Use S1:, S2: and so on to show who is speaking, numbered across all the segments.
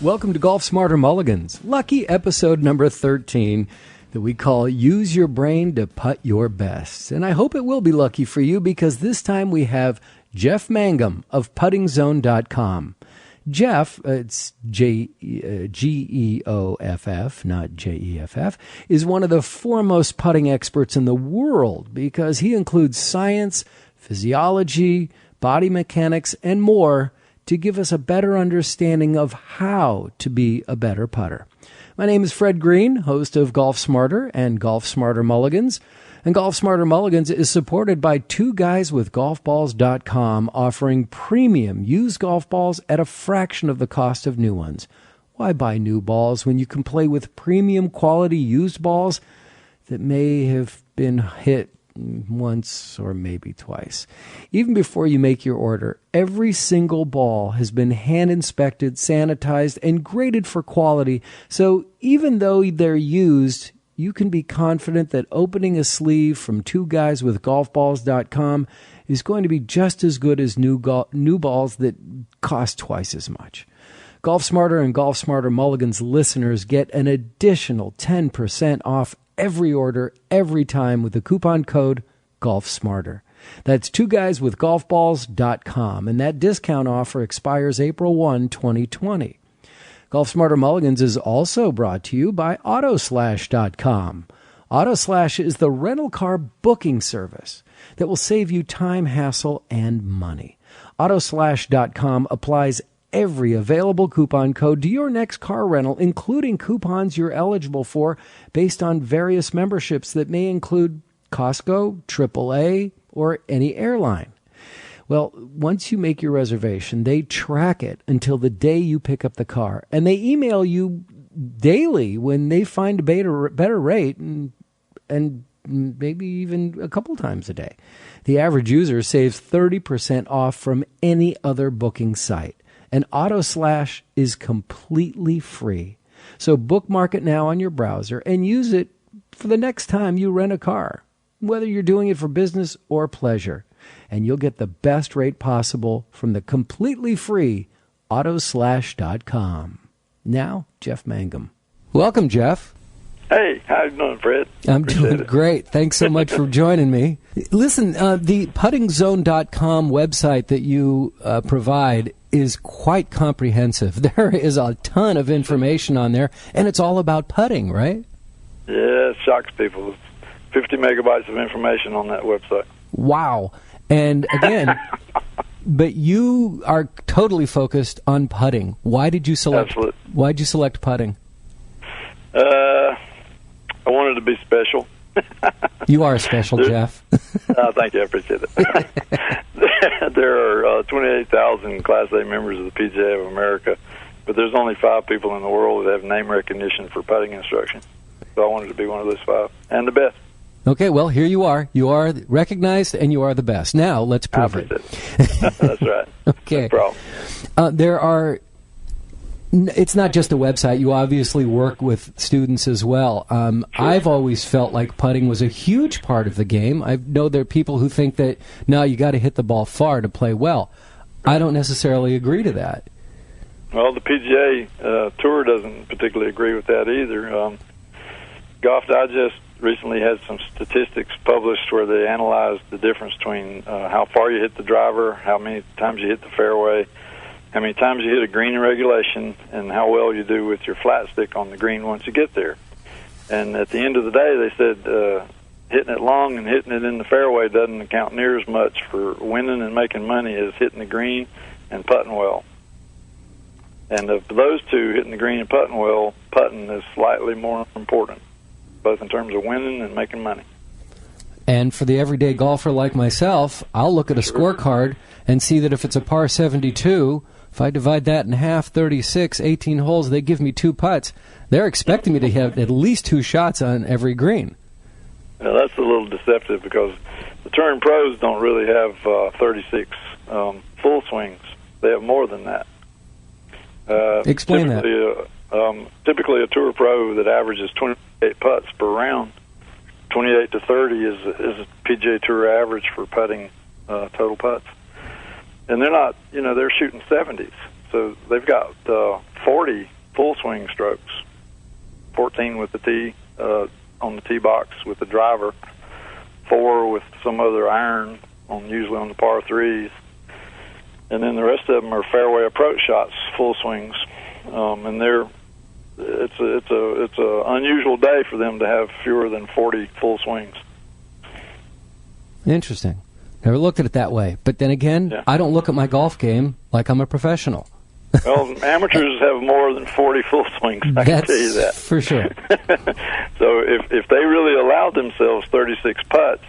S1: Welcome to Golf Smarter Mulligans, lucky episode number 13 that we call Use Your Brain to Putt Your Best. And I hope it will be lucky for you because this time we have Geoff Mangum of PuttingZone.com. Geoff, it's Geoff, not Jeff, is one of the foremost putting experts in the world because he includes science, physiology, body mechanics, and more to give us a better understanding of how to be a better putter. My name is Fred Green, host of Golf Smarter and Golf Smarter Mulligans. And Golf Smarter Mulligans is supported by twoguyswithgolfballs.com, offering premium used golf balls at a fraction of the cost of new ones. Why buy new balls when you can play with premium quality used balls that may have been hit once or maybe twice? Even before you make your order, every single ball has been hand inspected, sanitized, and graded for quality. So even though they're used, you can be confident that opening a sleeve from twoguyswithgolfballs.com is going to be just as good as new balls that cost twice as much. Golf Smarter and Golf Smarter Mulligans listeners get an additional 10% off every order, every time with the coupon code GolfSmarter. That's twoguyswithgolfballs.com, and that discount offer expires April 1, 2020. Golf Smarter Mulligans is also brought to you by Autoslash.com. Autoslash is the rental car booking service that will save you time, hassle, and money. Autoslash.com applies every available coupon code to your next car rental, including coupons you're eligible for based on various memberships that may include Costco, AAA, or any airline. Well, once you make your reservation, they track it until the day you pick up the car, and they email you daily when they find a better rate, and maybe even a couple times a day. The average user saves 30% off from any other booking site. And Autoslash is completely free. So bookmark it now on your browser and use it for the next time you rent a car, whether you're doing it for business or pleasure. And you'll get the best rate possible from the completely free Autoslash.com. Now, Geoff Mangum. Welcome, Geoff.
S2: Hey, how you doing, Fred?
S1: I'm doing great. Thanks so much for joining me. Listen, the PuttingZone.com website that you provide is quite comprehensive. There is a ton of information on there, and it's all about putting, right?
S2: Yeah, it shocks people. 50 megabytes of information on that website.
S1: Wow. And again, but you are totally focused on putting. Why did you select?
S2: Absolutely.
S1: Why did you select putting?
S2: I wanted to be special.
S1: You are special, Geoff.
S2: Thank you. I appreciate it. There are 28,000 Class A members of the PGA of America, but there's only 5 people in the world that have name recognition for putting instruction. So I wanted to be one of those 5, and the best. Okay, well, here you are. You are recognized, and you are the best. Now, let's prove it. That's right.
S1: Okay.
S2: No problem.
S1: It's not just a website. You obviously work with students as well. Sure. I've always felt like putting was a huge part of the game. I know there are people who think that, no, you got to hit the ball far to play well. I don't necessarily agree to that.
S2: Well, the PGA Tour doesn't particularly agree with that either. Golf Digest recently had some statistics published where they analyzed the difference between how far you hit the driver, how many times you hit the fairway, how many times you hit a green in regulation, and how well you do with your flat stick on the green once you get there. And at the end of the day, they said hitting it long and hitting it in the fairway doesn't account near as much for winning and making money as hitting the green and putting well. And of those two, hitting the green and putting well, putting is slightly more important, both in terms of winning and making money.
S1: And for the everyday golfer like myself, I'll look at a scorecard and see that if it's a par 72, if I divide that in half, 36, 18 holes, they give me 2 putts. They're expecting me to have at least 2 shots on every green.
S2: Now, that's a little deceptive because the touring pros don't really have 36 full swings. They have more than that.
S1: Explain that.
S2: Typically, a tour pro that averages 28 putts per round, 28 to 30 is a PGA Tour average for putting total putts. And they're not, they're shooting 70s. So they've got 40 full swing strokes, 14 with the tee on the tee box with the driver, 4 with some other iron usually on the par threes, and then the rest of them are fairway approach shots, full swings, and it's a unusual day for them to have fewer than 40 full swings.
S1: Interesting. Never looked at it that way. But then again,
S2: Yeah.
S1: I don't look at my golf game like I'm a professional.
S2: Well, amateurs have more than 40 full swings, I can tell you that.
S1: For sure.
S2: So if they really allowed themselves 36 putts,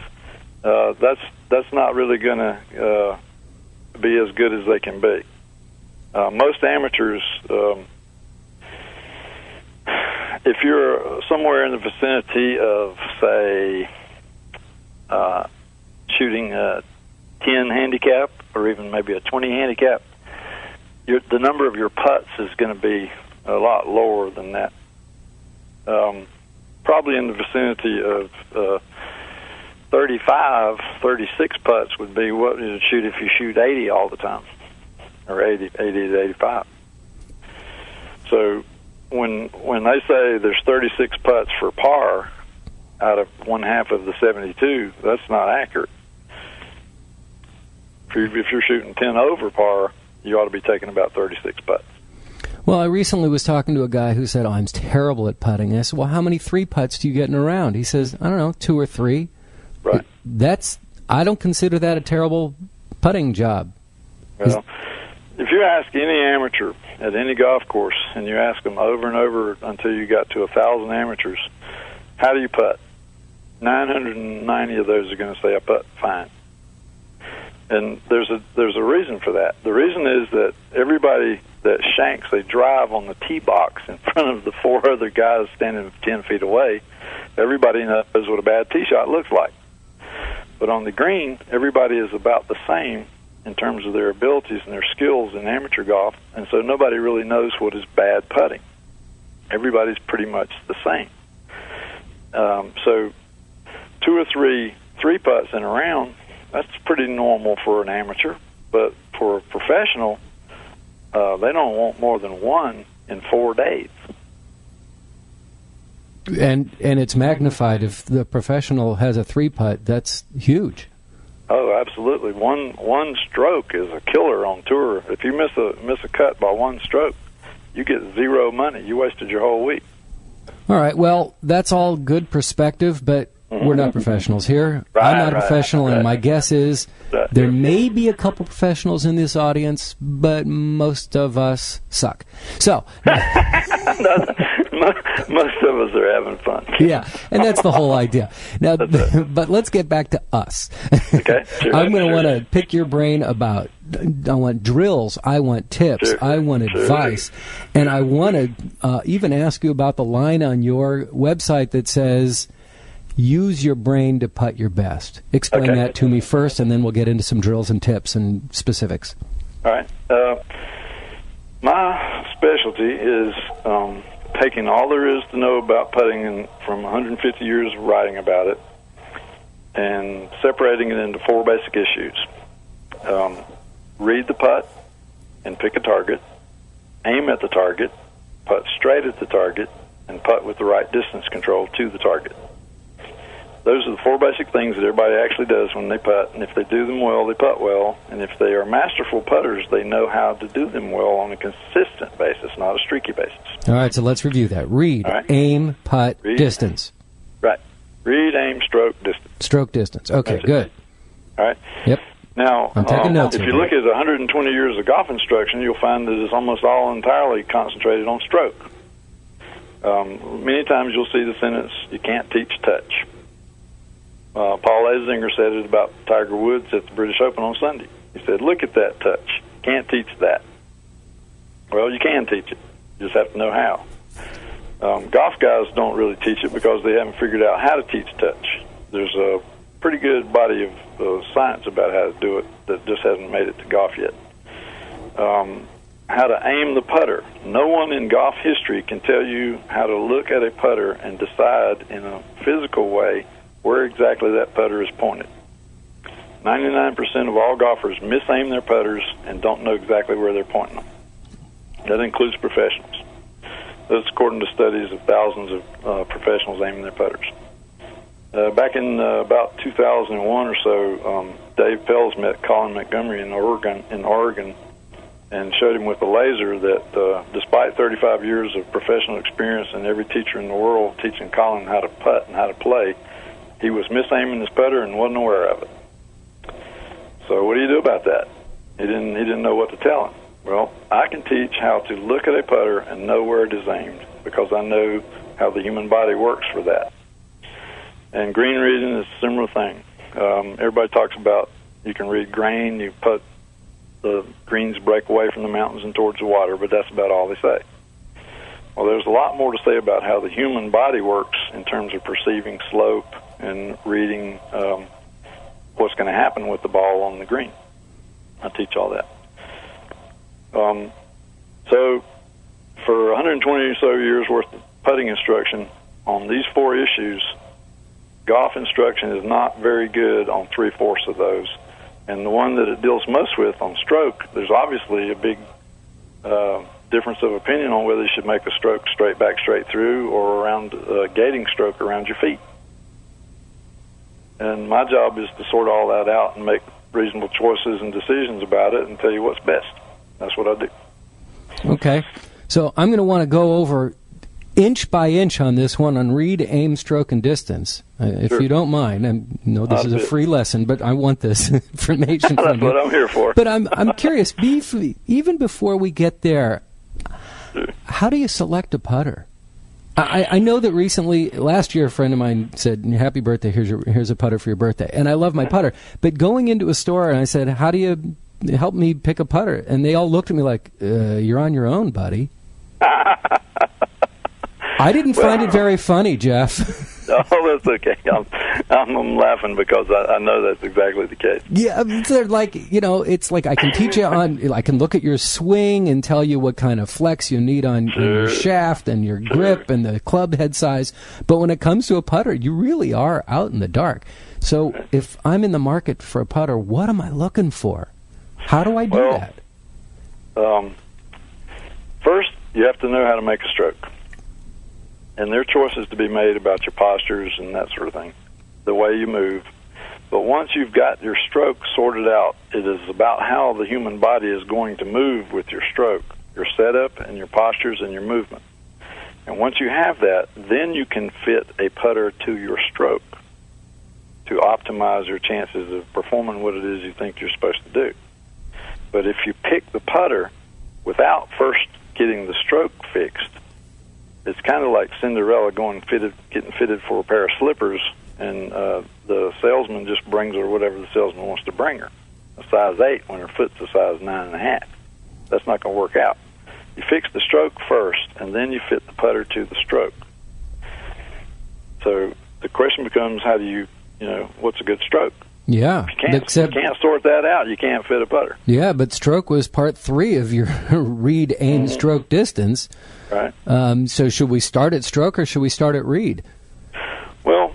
S2: that's not really going to be as good as they can be. Most amateurs, if you're somewhere in the vicinity of, say, shooting a 10 handicap or even maybe a 20 handicap, the number of your putts is going to be a lot lower than that. Probably in the vicinity of 35, 36 putts would be what you would shoot if you shoot 80 all the time, or 80 to 85. So when they say there's 36 putts for par out of one half of the 72, that's not accurate. If you're shooting 10 over par, you ought to be taking about 36 putts.
S1: Well, I recently was talking to a guy who said, I'm terrible at putting. And I said, well, how many 3 putts do you get in a round? He says, I don't know, 2 or 3.
S2: Right.
S1: I don't consider that a terrible putting job.
S2: Well, if you ask any amateur at any golf course, and you ask them over and over until you got to 1,000 amateurs, how do you putt? 990 of those are going to say, I putt fine. And there's a reason for that. The reason is that everybody that shanks a drive on the tee box in front of the 4 other guys standing 10 feet away, everybody knows what a bad tee shot looks like. But on the green, everybody is about the same in terms of their abilities and their skills in amateur golf, and so nobody really knows what is bad putting. Everybody's pretty much the same. So 2 or 3 putts in a round, that's pretty normal for an amateur, but for a professional, they don't want more than 1 in 4 days.
S1: And it's magnified. If the professional has a 3-putt, that's huge.
S2: Oh, absolutely. One stroke is a killer on tour. If you miss a cut by 1 stroke, you get 0 money. You wasted your whole week.
S1: All right. Well, that's all good perspective, but we're not professionals here.
S2: Right,
S1: I'm not a professional, and my guess is there may be a couple professionals in this audience, but most of us suck. So
S2: most of us are having fun.
S1: Yeah, and that's the whole idea. Now, but let's get back to us.
S2: Okay, sure,
S1: I'm going to want to pick your brain about. I want drills. I want tips.
S2: Sure,
S1: I want advice, and I want to even ask you about the line on your website that says, use your brain to putt your best. Explain that to me first, and then we'll get into some drills and tips and specifics.
S2: All right. My specialty is taking all there is to know about putting from 150 years of writing about it and separating it into 4 basic issues. Read the putt and pick a target, aim at the target, putt straight at the target, and putt with the right distance control to the target. Those are the 4 basic things that everybody actually does when they putt, and if they do them well, they putt well, and if they are masterful putters, they know how to do them well on a consistent basis, not a streaky basis.
S1: All right, so let's review that. Read, aim, putt, distance.
S2: Right. Read, aim, stroke, distance.
S1: Stroke, distance. Okay, good.
S2: All right.
S1: Yep.
S2: Now,
S1: I'm taking notes
S2: if you look at 120 years of golf instruction, you'll find that it's almost all entirely concentrated on stroke. Many times you'll see the sentence, you can't teach touch. Paul Azinger said it about Tiger Woods at the British Open on Sunday. He said, look at that touch. Can't teach that. Well, you can teach it. You just have to know how. Golf guys don't really teach it because they haven't figured out how to teach touch. There's a pretty good body of science about how to do it that just hasn't made it to golf yet. How to aim the putter. No one in golf history can tell you how to look at a putter and decide in a physical way where exactly that putter is pointed. 99% of all golfers misaim their putters and don't know exactly where they're pointing them. That includes professionals. That's according to studies of thousands of professionals aiming their putters. Back in about 2001 or so, Dave Pelz met Colin Montgomery in Oregon, and showed him with a laser that despite 35 years of professional experience and every teacher in the world teaching Colin how to putt and how to play, he was misaiming his putter and wasn't aware of it. So what do you do about that? He didn't know what to tell him. Well, I can teach how to look at a putter and know where it is aimed because I know how the human body works for that. And green reading is a similar thing. Everybody talks about you can read grain, you putt, the greens break away from the mountains and towards the water, but that's about all they say. Well, there's a lot more to say about how the human body works in terms of perceiving slope and reading what's going to happen with the ball on the green. I teach all that. So for 120 or so years worth of putting instruction on these four issues, golf instruction is not very good on 3/4 of those. And the one that it deals most with on stroke, there's obviously a big difference of opinion on whether you should make a stroke straight back, straight through, or around a gating stroke around your feet. And my job is to sort all that out and make reasonable choices and decisions about it and tell you what's best. That's what I do.
S1: Okay. So I'm going to want to go over inch by inch on this one on read, aim, stroke, and distance. If
S2: Sure.
S1: you don't mind. I know this is a free lesson, but I want this information from you.
S2: That's what I'm here for.
S1: But I'm curious, even before we get there, how do you select a putter? I know that recently, last year, a friend of mine said, "Happy birthday! Here's a putter for your birthday," and I love my putter. But going into a store, and I said, "How do you help me pick a putter?" And they all looked at me like, "You're on your own, buddy." I didn't find it very funny, Geoff.
S2: Oh, that's okay. I'm laughing because I know that's exactly the case.
S1: Yeah, they're like, it's like I can teach you I can look at your swing and tell you what kind of flex you need on your shaft and your grip and the club head size. But when it comes to a putter, you really are out in the dark. So if I'm in the market for a putter, what am I looking for? How do I do that?
S2: First, you have to know how to make a stroke. And there are choices to be made about your postures and that sort of thing, the way you move. But once you've got your stroke sorted out, it is about how the human body is going to move with your stroke, your setup and your postures and your movement. And once you have that, then you can fit a putter to your stroke to optimize your chances of performing what it is you think you're supposed to do. But if you pick the putter without first getting the stroke fixed, it's kind of like Cinderella getting fitted for a pair of slippers, and the salesman just brings her whatever the salesman wants to bring her, a size 8 when her foot's a size 9.5. That's not going to work out. You fix the stroke first, and then you fit the putter to the stroke. So the question becomes, how do you what's a good stroke?
S1: Yeah.
S2: If you can't sort that out, you can't fit a putter.
S1: Yeah, but stroke was part 3 of your read, aim, stroke, distance.
S2: Right.
S1: So should we start at stroke or should we start at read?
S2: Well,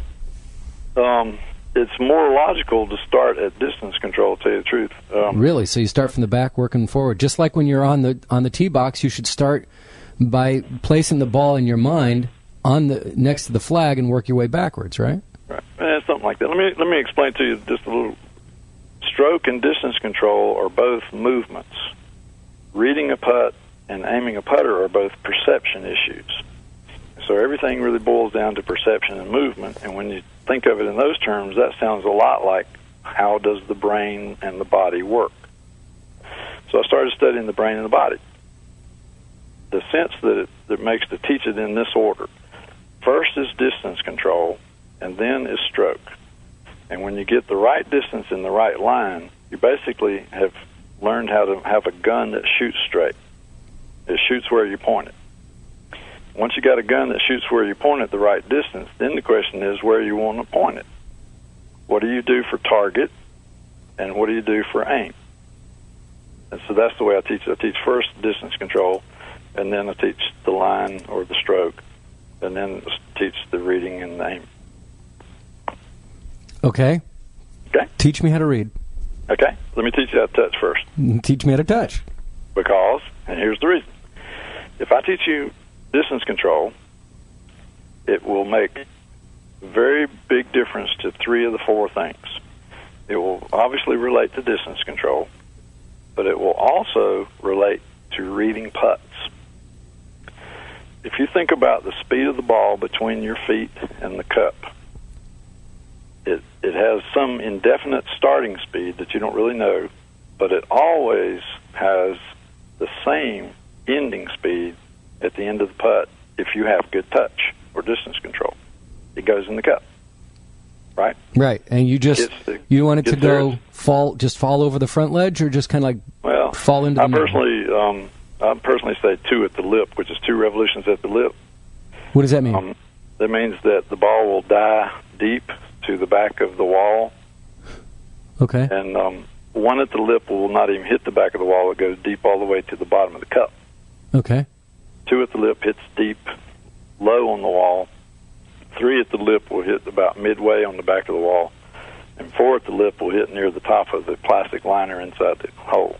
S2: it's more logical to start at distance control, to tell you the truth.
S1: Really? So you start from the back working forward. Just like when you're on the tee box, you should start by placing the ball in your mind next to the flag and work your way backwards, right?
S2: Right. Something like that. Let me explain to you just a little. Stroke and distance control are both movements. Reading a putt and aiming a putter are both perception issues. So everything really boils down to perception and movement. And when you think of it in those terms, that sounds a lot like how does the brain and the body work. So I started studying the brain and the body. The sense that makes to teach it in this order. First is distance control, and then is stroke. And when you get the right distance in the right line, you basically have learned how to have a gun that shoots straight. It shoots where you point it. Once you got a gun that shoots where you point it the right distance, then the question is where you want to point it. What do you do for target, and what do you do for aim? And so that's the way I teach. I teach first distance control, and then I teach the line or the stroke, and then teach the reading and the aim.
S1: Okay. Teach me how to read.
S2: Okay. Let me teach you how to touch first.
S1: Teach me how to touch.
S2: Because, and here's the reason, if I teach you distance control, it will make a very big difference to 3 of the 4 things. It will obviously relate to distance control, but it will also relate to reading putts. If you think about the speed of the ball between your feet and the cup, it has some indefinite starting speed that you don't really know, but it always has the same ending speed at the end of the putt if you have good touch or distance control. It goes in the cup, right?
S1: Right, and you want it to go fall over the front ledge, or just kind of like fall into the middle? I personally say 2 at the lip, which is 2 revolutions at the lip. What does that mean?
S2: That means that the ball will die deep to the back of the wall.
S1: Okay.
S2: And 1 at the lip will not even hit the back of the wall. It goes deep all the way to the bottom of the cup.
S1: Okay.
S2: 2 at the lip hits deep, low on the wall. 3 at the lip will hit about midway on the back of the wall. And 4 at the lip will hit near the top of the plastic liner inside the hole,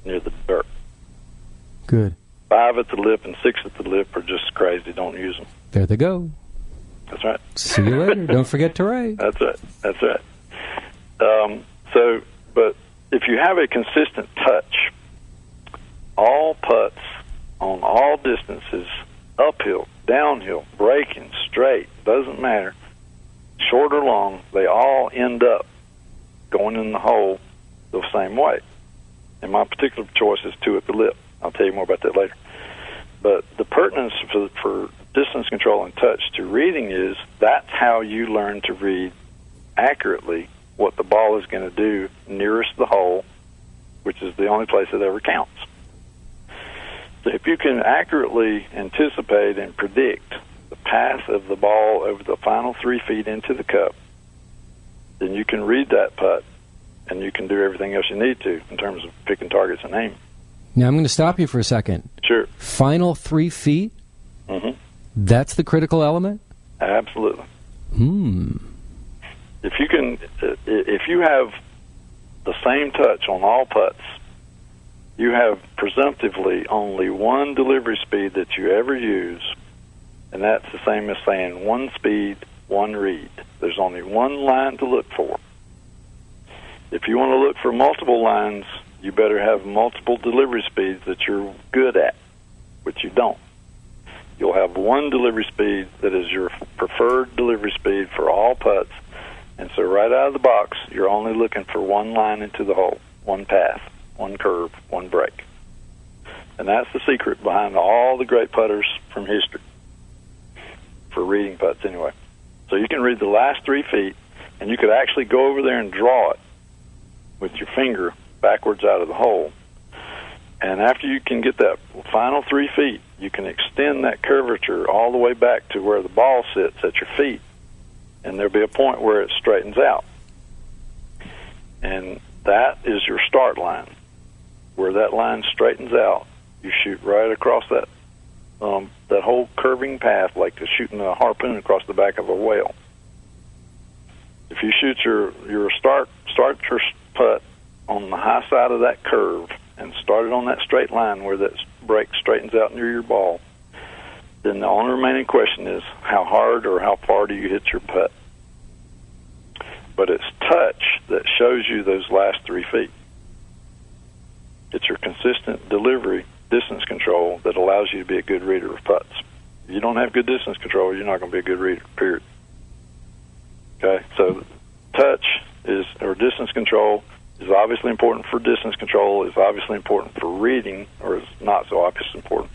S2: near the dirt.
S1: Good.
S2: 5 at the lip and 6 at the lip are just crazy. Don't use them.
S1: There they go.
S2: That's right.
S1: See you later. Don't forget to write.
S2: That's right. That's right. But if you have a consistent touch, all putts on all distances, uphill, downhill, breaking, straight, doesn't matter, short or long, they all end up going in the hole the same way. And my particular choice is 2 at the lip. I'll tell you more about that later. But the pertinence for distance control and touch to reading is that's how you learn to read accurately what the ball is going to do nearest the hole, which is the only place it ever counts. So if you can accurately anticipate and predict the path of the ball over the final 3 feet into the cup, then you can read that putt, and you can do everything else you need to in terms of picking targets and aiming.
S1: Now, I'm going to stop you for a second.
S2: Sure.
S1: Final 3 feet?
S2: Mm-hmm.
S1: That's the critical element?
S2: Absolutely. If you have the same touch on all putts, you have presumptively only 1 delivery speed that you ever use, and that's the same as saying 1 speed, 1 read. There's only 1 line to look for. If you want to look for multiple lines, you better have multiple delivery speeds that you're good at, which you don't. You'll have 1 delivery speed that is your preferred delivery speed for all putts, and so right out of the box, you're only looking for 1 line into the hole, 1 path, 1 curve, 1 break. And that's the secret behind all the great putters from history, for reading putts anyway. So you can read the last 3 feet, and you could actually go over there and draw it with your finger backwards out of the hole. And after you can get that final 3 feet, you can extend that curvature all the way back to where the ball sits at your feet, and there'll be a point where it straightens out. And that is your start line. Where that line straightens out, you shoot right across that whole curving path, like shooting a harpoon across the back of a whale. If you shoot your start your putt on the high side of that curve and start it on that straight line where that break straightens out near your ball, then the only remaining question is how hard or how far do you hit your putt. But it's touch that shows you those last 3 feet. It's your consistent delivery, distance control, that allows you to be a good reader of putts. If you don't have good distance control, you're not going to be a good reader, period. Okay, so touch or distance control is obviously important for distance control, is obviously important for reading, or is not so obvious important.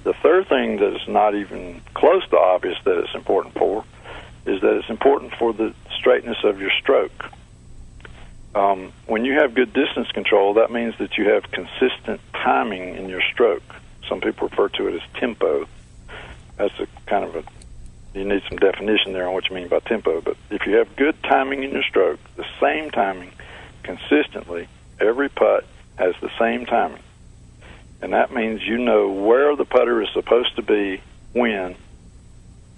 S2: The third thing that is not even close to obvious that it's important for is that it's important for the straightness of your stroke. When you have good distance control, that means that you have consistent timing in your stroke. Some people refer to it as tempo. That's you need some definition there on what you mean by tempo. But if you have good timing in your stroke, the same timing consistently, every putt has the same timing. And that means you know where the putter is supposed to be when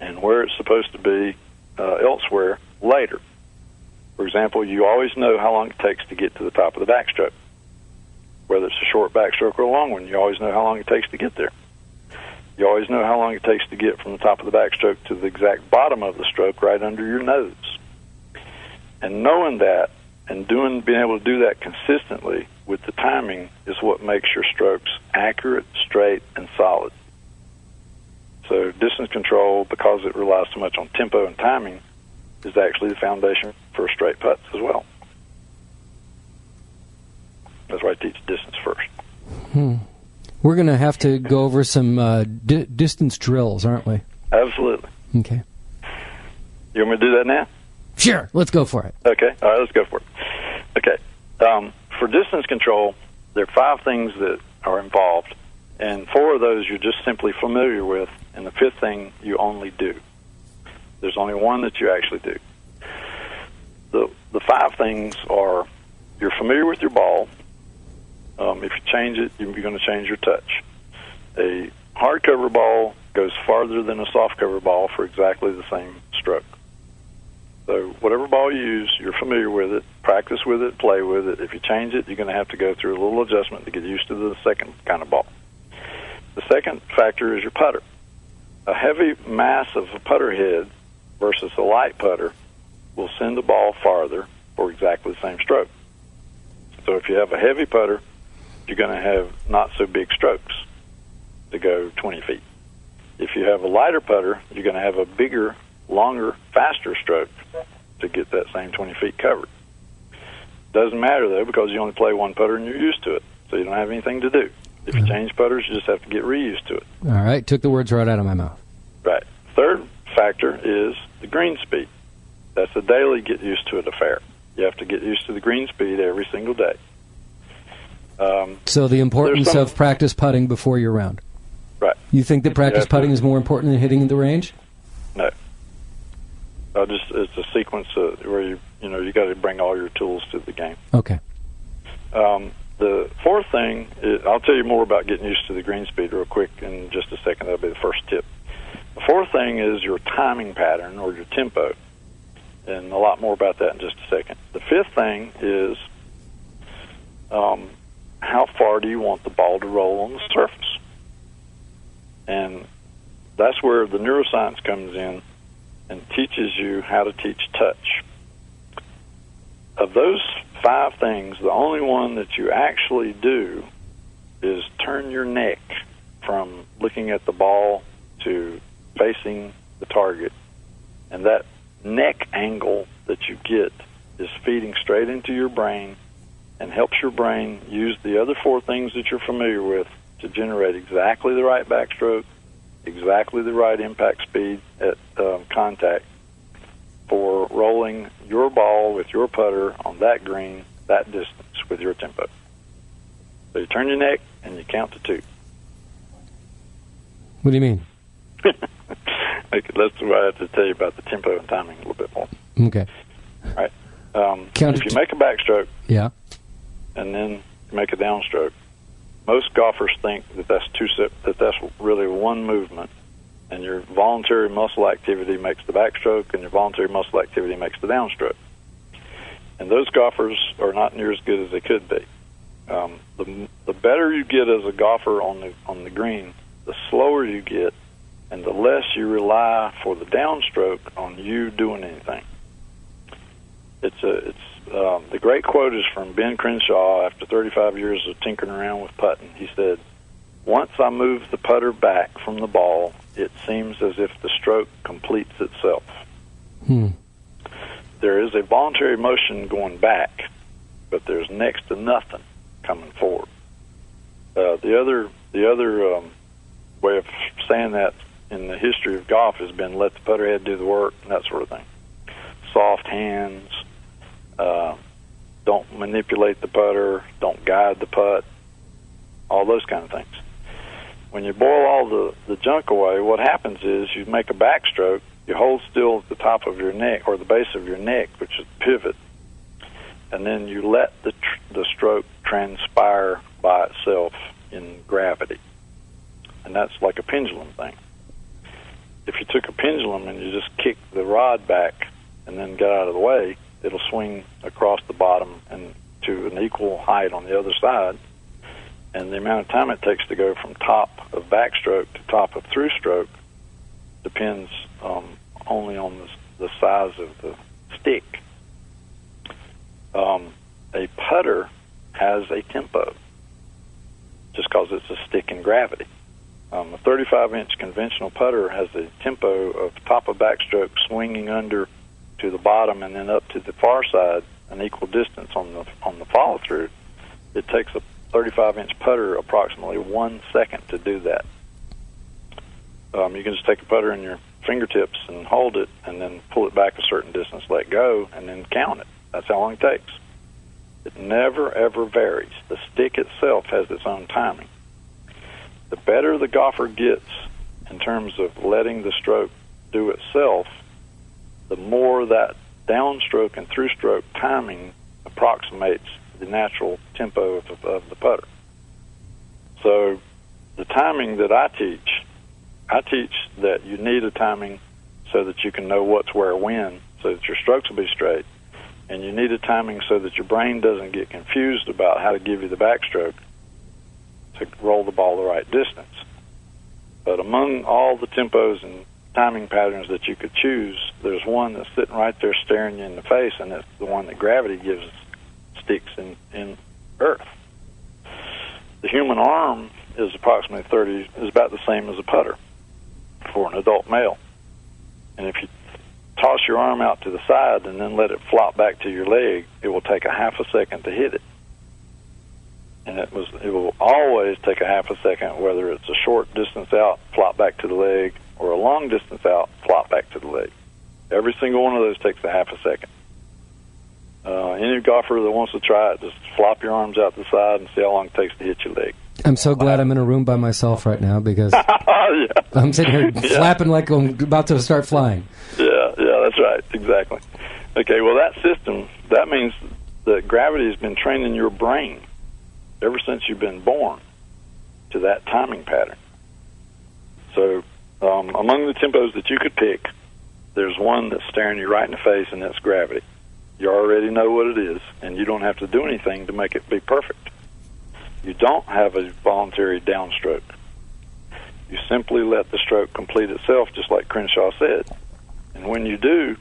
S2: and where it's supposed to be elsewhere later. For example, you always know how long it takes to get to the top of the backstroke. Whether it's a short backstroke or a long one, you always know how long it takes to get there. You always know how long it takes to get from the top of the backstroke to the exact bottom of the stroke right under your nose. And knowing that and being able to do that consistently with the timing is what makes your strokes accurate, straight, and solid. So distance control, because it relies so much on tempo and timing, is actually the foundation for straight putts as well. That's why I teach distance first.
S1: We're going to have to go over some distance drills, aren't we?
S2: Absolutely.
S1: Okay.
S2: You want me to do that now?
S1: Sure. Let's go for it.
S2: Okay. All right, let's go for it. Okay. For distance control, there are 5 things that are involved, and 4 of those you're just simply familiar with, and the 5th thing you only do. There's only 1 that you actually do. The 5 things are: you're familiar with your ball. If you change it, you're going to change your touch. A hardcover ball goes farther than a softcover ball for exactly the same stroke. So whatever ball you use, you're familiar with it, practice with it, play with it. If you change it, you're going to have to go through a little adjustment to get used to the second kind of ball. The second factor is your putter. A heavy mass of a putter head versus a light putter will send the ball farther for exactly the same stroke. So if you have a heavy putter, you're going to have not so big strokes to go 20 feet. If you have a lighter putter, you're going to have a bigger, longer, faster stroke to get that same 20 feet covered. Doesn't matter, though, because you only play one putter and you're used to it, so you don't have anything to do. If you change putters, you just have to get reused to it.
S1: All right, took the words right out of my mouth.
S2: Right. Third factor is the green speed. That's a daily get used to it affair. You have to get used to the green speed every single day.
S1: So the importance of practice putting before your round.
S2: Right.
S1: You think that practice putting is more important than hitting the range?
S2: No. It's a sequence where you got to bring all your tools to the game.
S1: Okay.
S2: The 4th thing is, I'll tell you more about getting used to the green speed real quick in just a second. That'll be the first tip. The 4th thing is your timing pattern or your tempo, and a lot more about that in just a second. The 5th thing is how far do you want the ball to roll on the surface? And that's where the neuroscience comes in and teaches you how to teach touch. Of those 5 things, the only one that you actually do is turn your neck from looking at the ball to facing the target. And that neck angle that you get is feeding straight into your brain and helps your brain use the other 4 things that you're familiar with to generate exactly the right backstroke, exactly the right impact speed at contact for rolling your ball with your putter on that green, that distance with your tempo. So you turn your neck and you count to 2.
S1: What do you mean?
S2: That's why I have to tell you about the tempo and timing a little bit more.
S1: Okay.
S2: All right. If you make a backstroke,
S1: yeah,
S2: and then make a downstroke, most golfers think that that's really one movement, and your voluntary muscle activity makes the backstroke, and your voluntary muscle activity makes the downstroke. And those golfers are not near as good as they could be. The better you get as a golfer on the green, the slower you get, and the less you rely for the downstroke on you doing anything. The great quote is from Ben Crenshaw after 35 years of tinkering around with putting. He said, "Once I move the putter back from the ball, it seems as if the stroke completes itself." There is a voluntary motion going back, but there's next to nothing coming forward. The other way of saying that in the history of golf has been let the putter head do the work and that sort of thing. Soft hands, don't manipulate the putter, don't guide the putt, all those kind of things. When you boil all the junk away, what happens is you make a backstroke, you hold still at the top of your neck or the base of your neck, which is the pivot, and then you let the stroke transpire by itself in gravity. And that's like a pendulum thing. If you took a pendulum and you just kicked the rod back and then got out of the way, it'll swing across the bottom and to an equal height on the other side, And the amount of time it takes to go from top of backstroke to top of through stroke depends only on the size of the stick. A putter has a tempo just because it's a stick in gravity. A 35-inch conventional putter has a tempo of top of backstroke swinging under to the bottom and then up to the far side, an equal distance on the follow-through. It takes a 35-inch putter approximately 1 second to do that. You can just take a putter in your fingertips and hold it and then pull it back a certain distance, let go, and then count it. That's how long it takes. It never, ever varies. The stick itself has its own timing. The better the golfer gets in terms of letting the stroke do itself, the more that downstroke and through-stroke timing approximates the natural tempo of the putter. So the timing that I teach that you need a timing so that you can know what's where when, so that your strokes will be straight. And you need a timing so that your brain doesn't get confused about how to give you the backstroke to roll the ball the right distance. But among all the tempos and timing patterns that you could choose, there's one that's sitting right there staring you in the face, and it's the one that gravity gives sticks in earth. The human arm is approximately is about the same as a putter for an adult male. And if you toss your arm out to the side and then let it flop back to your leg, it will take a half a second to hit it. And it will always take a half a second, whether it's a short distance out, flop back to the leg, or a long distance out, flop back to the leg. Every single one of those takes a half a second. Any golfer that wants to try it, just flop your arms out the side and see how long it takes to hit your leg.
S1: I'm so glad I'm in a room by myself right now because
S2: yeah.
S1: I'm sitting here flapping like I'm about to start flying.
S2: Yeah, that's right, exactly. Okay, well, that system, that means that gravity has been training your brain ever since you've been born to that timing pattern. So among the tempos that you could pick, there's one that's staring you right in the face, and that's gravity. You already know what it is, and you don't have to do anything to make it be perfect. You don't have a voluntary downstroke. You simply let the stroke complete itself, just like Crenshaw said. And when you do,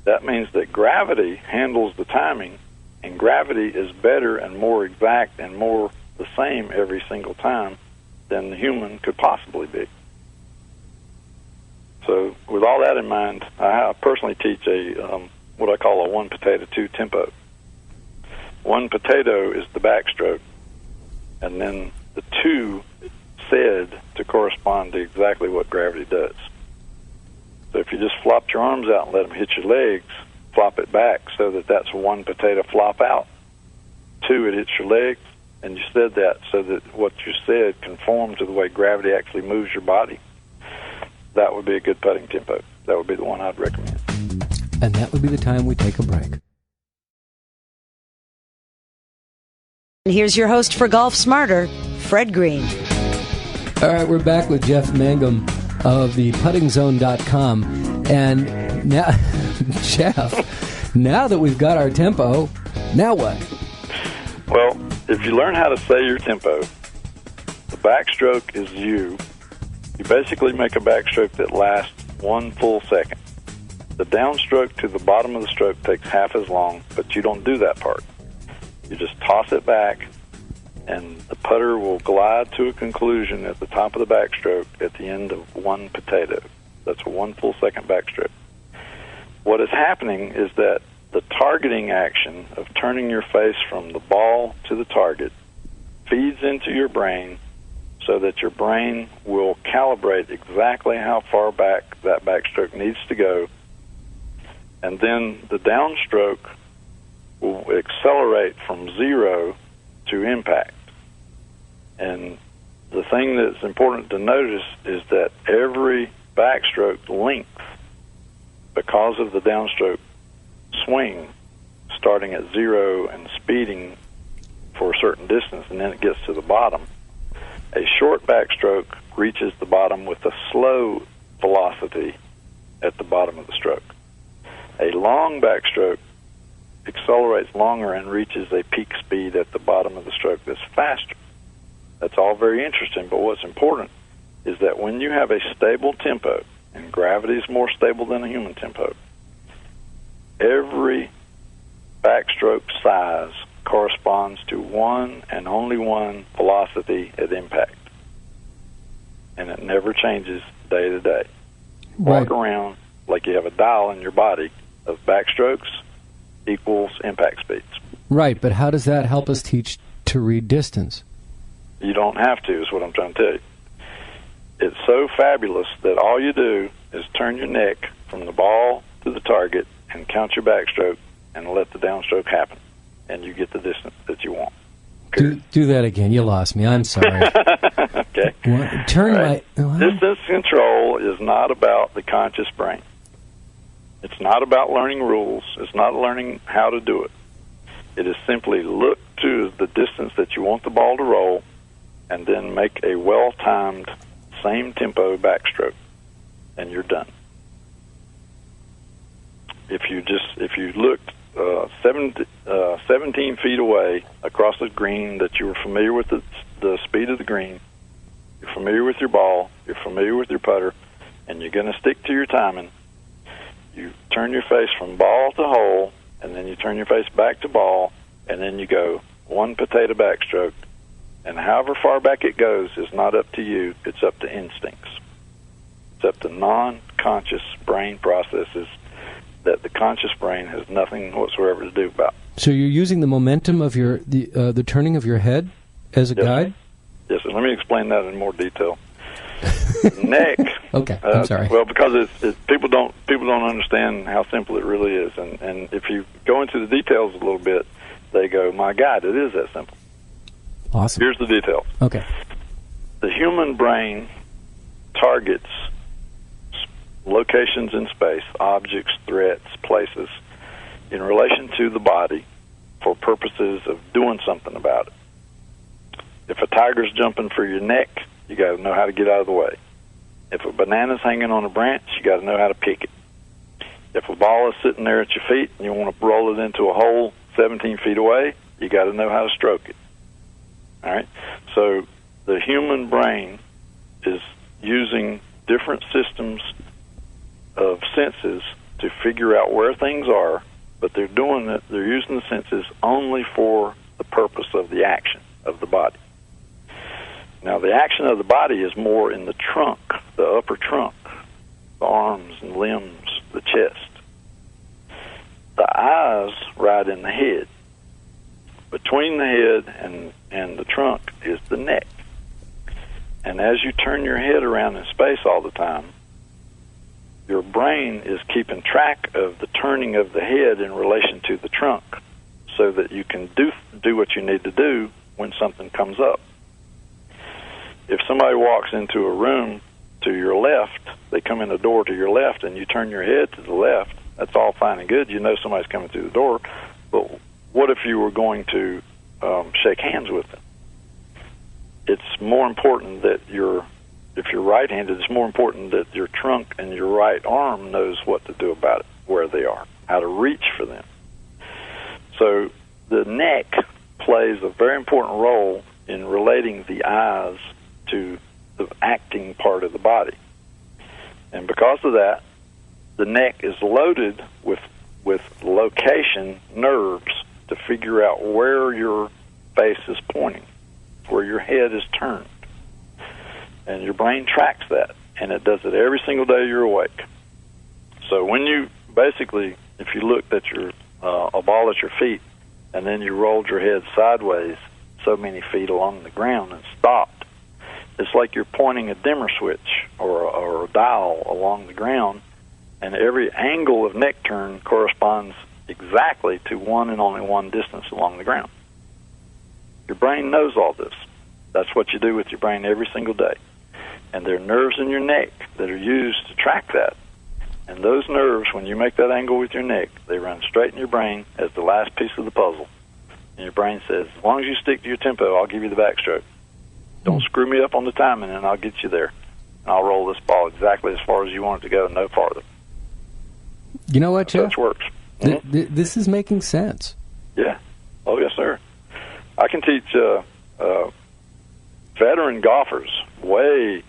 S2: that means that gravity handles the timing, and gravity is better and more exact and more the same every single time than the human could possibly be. So with all that in mind, I personally teach what I call a one potato, two tempo. One potato is the backstroke, and then the two said to correspond to exactly what gravity does. So if you just flopped your arms out and let them hit your legs, flop it back so that that's one potato flop out. Two, it hits your legs, and you said that so that what you said conformed to the way gravity actually moves your body. That would be a good putting tempo. That would be the one I'd recommend.
S1: And that would be the time we take a break.
S3: And here's your host for Golf Smarter, Fred Green.
S1: All right, we're back with Geoff Mangum of the puttingzone.com. And now, Geoff, now that we've got our tempo, now what?
S2: Well, if you learn how to say your tempo, the backstroke is you. You basically make a backstroke that lasts 1 full second. The downstroke to the bottom of the stroke takes half as long, but you don't do that part. You just toss it back, and the putter will glide to a conclusion at the top of the backstroke at the end of one potato. That's a 1 full second backstroke. What is happening is that the targeting action of turning your face from the ball to the target feeds into your brain so that your brain will calibrate exactly how far back that backstroke needs to go. And then the downstroke will accelerate from zero to impact. And the thing that's important to notice is that every backstroke length, because of the downstroke swing, starting at zero and speeding for a certain distance, and then it gets to the bottom, a short backstroke reaches the bottom with a slow velocity at the bottom of the stroke. A long backstroke accelerates longer and reaches a peak speed at the bottom of the stroke that's faster. That's all very interesting, but what's important is that when you have a stable tempo, and gravity is more stable than a human tempo, every backstroke size corresponds to one and only one velocity at impact. And it never changes day to day. Walk around like you have a dial in your body of backstrokes equals impact speeds.
S1: Right, but how does that help us teach to read distance?
S2: You don't have to, is what I'm trying to tell you. It's so fabulous that all you do is turn your neck from the ball to the target and count your backstroke and let the downstroke happen, and you get the distance that you want.
S1: Do that again. You lost me. I'm sorry.
S2: Okay. Distance control is not about the conscious brain. It's not about learning rules. It's not learning how to do it. It is simply look to the distance that you want the ball to roll and then make a well-timed, same tempo backstroke, and you're done. If you looked 17 feet away across the green, that you were familiar with the speed of the green, you're familiar with your ball, you're familiar with your putter, and you're going to stick to your timing, you turn your face from ball to hole, and then you turn your face back to ball, and then you go one potato backstroke. And however far back it goes is not up to you, it's up to instincts. It's up to non-conscious brain processes that the conscious brain has nothing whatsoever to do about.
S1: So you're using the momentum of the turning of your head as a guide?
S2: Yes, and let me explain that in more detail. Neck.
S1: Okay, I'm sorry.
S2: Well, because people don't understand how simple it really is, and if you go into the details a little bit, they go, "My God, it is that simple."
S1: Awesome.
S2: Here's the details.
S1: Okay.
S2: The human brain targets locations in space, objects, threats, places, in relation to the body for purposes of doing something about it. If a tiger's jumping for your neck, you got to know how to get out of the way. If a banana's hanging on a branch, you got to know how to pick it. If a ball is sitting there at your feet and you want to roll it into a hole 17 feet away, you got to know how to stroke it. All right? So the human brain is using different systems of senses to figure out where things are, but they're using the senses only for the purpose of the action of the body. Now, the action of the body is more in the trunk, the upper trunk, the arms and limbs, the chest. The eyes ride in the head. Between the head and the trunk is the neck. And as you turn your head around in space all the time, your brain is keeping track of the turning of the head in relation to the trunk so that you can do what you need to do when something comes up. If somebody walks into a room to your left, they come in the door to your left, and you turn your head to the left, that's all fine and good. You know somebody's coming through the door. But what if you were going to shake hands with them? It's more important that if you're right-handed, it's more important that your trunk and your right arm knows what to do about it, where they are, how to reach for them. So the neck plays a very important role in relating the eyes to the acting part of the body. And because of that, the neck is loaded with location nerves to figure out where your face is pointing, where your head is turned. And your brain tracks that, and it does it every single day you're awake. So when you basically, if you looked at a ball at your feet, and then you rolled your head sideways so many feet along the ground and stopped, it's like you're pointing a dimmer switch or a dial along the ground, and every angle of neck turn corresponds exactly to one and only one distance along the ground. Your brain knows all this. That's what you do with your brain every single day. And there are nerves in your neck that are used to track that. And those nerves, when you make that angle with your neck, they run straight in your brain as the last piece of the puzzle. And your brain says, as long as you stick to your tempo, I'll give you the backstroke. Don't screw me up on the timing, and I'll get you there. And I'll roll this ball exactly as far as you want it to go, no farther.
S1: You know what, Geoff?
S2: That works.
S1: This is making sense.
S2: Yeah. Oh, yes, sir. I can teach veteran golfers way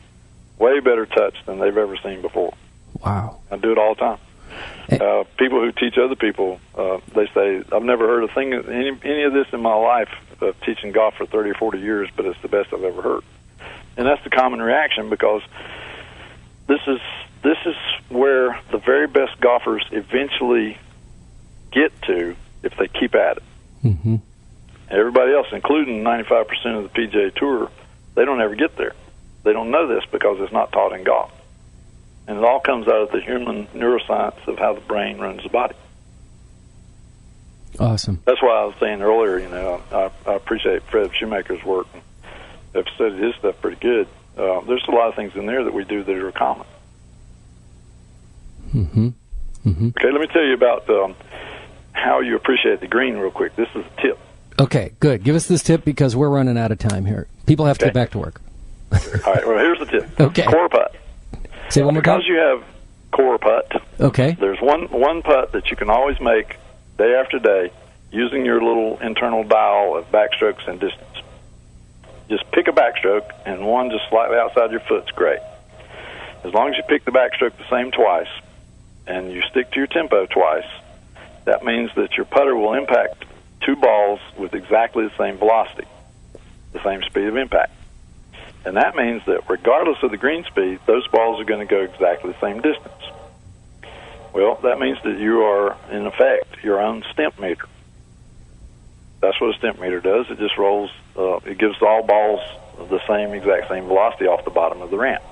S2: better touch than they've ever seen before.
S1: Wow.
S2: I do it all the time. People who teach other people, they say, I've never heard any of this in my life of teaching golf for 30 or 40 years, but it's the best I've ever heard. And that's the common reaction, because this is where the very best golfers eventually get to if they keep at it.
S1: Mm-hmm.
S2: Everybody else, including 95% of the PGA Tour, they don't ever get there. They don't know this because it's not taught in golf. And it all comes out of the human neuroscience of how the brain runs the body.
S1: Awesome.
S2: That's why I was saying earlier, I appreciate Fred Shoemaker's work. I've studied his stuff pretty good. There's a lot of things in there that we do that are common.
S1: Mm-hmm. Mm-hmm.
S2: Okay, let me tell you about how you appreciate the green real quick. This is a tip.
S1: Okay, good. Give us this tip because we're running out of time here. People have to get back to work.
S2: All right, well, here's the tip.
S1: Okay.
S2: Core putt.
S1: Say one more time.
S2: Because you have core putt,
S1: okay,
S2: there's one putt that you can always make day after day using your little internal dial of backstrokes and distance. Just pick a backstroke, and one just slightly outside your foot's great. As long as you pick the backstroke the same twice, and you stick to your tempo twice, that means that your putter will impact two balls with exactly the same velocity, the same speed of impact. And that means that regardless of the green speed, those balls are going to go exactly the same distance. Well, that means that you are, in effect, your own stimp meter. That's what a stimp meter does. It just rolls, it gives all balls the exact same velocity off the bottom of the ramp.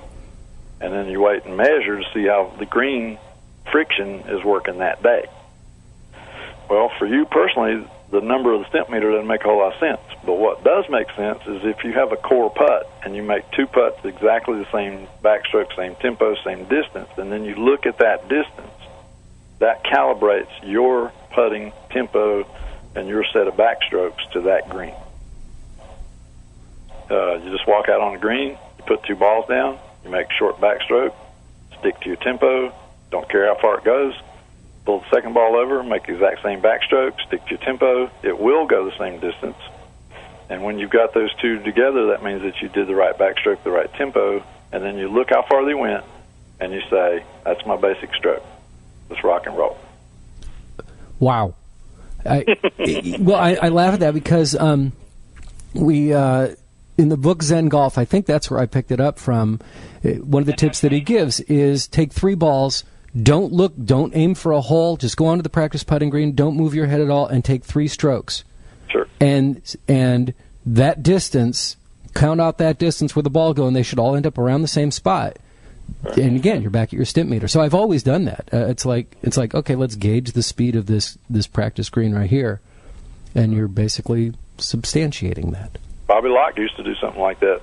S2: And then you wait and measure to see how the green friction is working that day. Well, for you personally, the number of the stimp meter doesn't make a whole lot of sense. But what does make sense is if you have a core putt and you make two putts exactly the same backstroke, same tempo, same distance, and then you look at that distance, that calibrates your putting tempo and your set of backstrokes to that green. You just walk out on the green, you put two balls down, you make a short backstroke, stick to your tempo, don't care how far it goes, pull the second ball over, make the exact same backstroke, stick to your tempo. It will go the same distance. And when you've got those two together, that means that you did the right backstroke, the right tempo, and then you look how far they went, and you say, that's my basic stroke. Let's rock and roll.
S1: Wow. I laugh at that because we in the book Zen Golf, I think that's where I picked it up from. One of the tips that he gives is take three balls, don't look, don't aim for a hole, just go onto the practice putting green, don't move your head at all, and take three strokes.
S2: Sure.
S1: And that distance, count out that distance where the ball go, and they should all end up around the same spot. Right. And again, you're back at your stimp meter. So I've always done that. It's like okay, let's gauge the speed of this practice green right here, and you're basically substantiating that.
S2: Bobby Locke used to do something like that.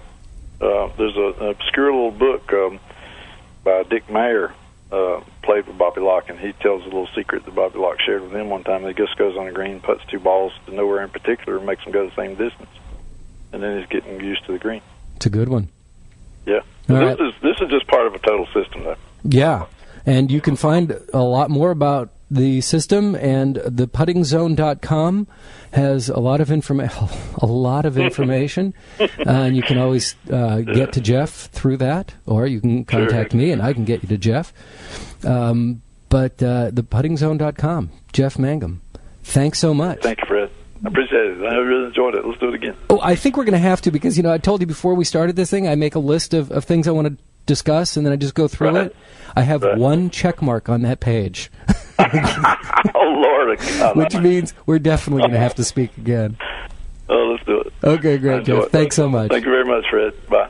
S2: There's an obscure little book by Dick Mayer, played with Bobby Locke, and he tells a little secret that Bobby Locke shared with him one time. He just goes on the green, puts two balls to nowhere in particular, and makes them go the same distance. And then he's getting used to the green.
S1: It's a good one.
S2: Yeah. This is just part of a total system, though.
S1: Yeah. And you can find a lot more about the system, and the puttingzone.com has a lot of information, and you can always get to Geoff through that, or you can contact me and I can get you to Geoff. But the puttingzone.com, Geoff Mangum. Thanks so much.
S2: Thank you, Fred. I appreciate it. I really enjoyed it. Let's do it again.
S1: Oh, I think we're going to have to, because I told you before we started this thing, I make a list of things I want to discuss, and then I just go through it. I have one check mark on that page.
S2: Oh, Lord. God,
S1: which means we're definitely going to have to speak again.
S2: Oh, let's do it.
S1: Okay, great, Geoff. Thanks so much.
S2: Thank you very much, Fred. Bye.